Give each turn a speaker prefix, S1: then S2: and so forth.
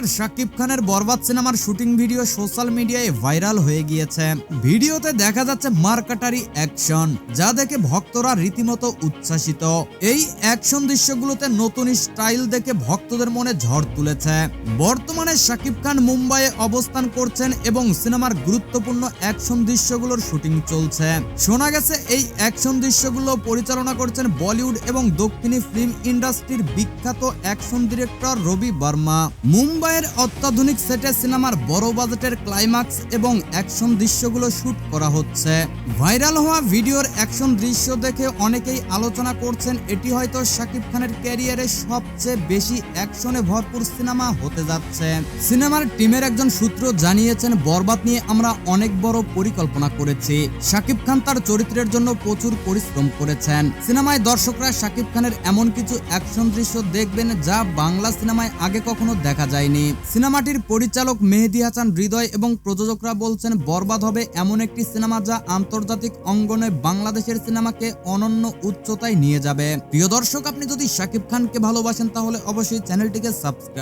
S1: Superstar Shakib খানের বরবাদ সিনেমার shooting video social মিডিয়ায় ভাইরাল হয়ে গিয়েছে। ভিডিওতে দেখা যাচ্ছে মারকাটারি অ্যাকশন, যা দেখে ভক্তরা রীতিমতো উচ্ছ্বাসিত। এই অ্যাকশন দৃশ্যগুলোতে নতুন স্টাইল দেখে ভক্তদের মনে ঝড় তুলেছে। বর্তমানে শাকিব খান মুম্বাইয়ে অবস্থান করছেন এবং সিনেমার গুরুত্বপূর্ণ অ্যাকশন দৃশ্যগুলোর শুটিং চলছে। শোনা গেছে এই অ্যাকশন দৃশ্যগুলো পরিচালনা করছেন বলিউড এবং দক্ষিণী ফিল্ম ইন্ডাস্ট্রির বিখ্যাত অ্যাকশন ডিরেক্টর রবি বর্মা। মুম্বাইয়ের অত্যাধুনিক সেটে সিনেমার বড় বাজেটের ক্লাইম্যাক্স এবং অ্যাকশন দৃশ্যগুলো শুট করা হচ্ছে। ভাইরাল হওয়া ভিডিওর অ্যাকশন দৃশ্য দেখে অনেকেই আলোচনা করছেন এটি হয়তো শাকিব খানের ক্যারিয়ারে সবচেয়ে বেশি অ্যাকশনে ভরপুর সিনেমা হতে যাচ্ছে। সিনেমার টিমের একজন সূত্র জানিয়েছেন, বরবাদ নিয়ে আমরা অনেক বড় পরিকল্পনা করেছি। শাকিব খান তার চরিত্রের জন্য প্রচুর পরিশ্রম করেছেন। সিনেমায় দর্শকরা শাকিব খানের এমন কিছু অ্যাকশন দৃশ্য দেখবেন যা বাংলা সিনেমায় আগে কখনো দেখা যায়নি। সিনেমাটির পরিচালক মেহেদী হাসান হৃদয় এবং প্রযোজকরা বলছেন, বরবাদ হবে এমন একটি সিনেমা যা আন্তর্জাতিক অঙ্গনে বাংলাদেশের সিনেমাকে অনন্য উচ্চতায় নিয়ে যাবে। প্রিয় দর্শক, আপনি যদি শাকিব খানকে ভালোবাসেন তাহলে অবশ্যই চ্যানেলটিকে সাবস্ক্রাইব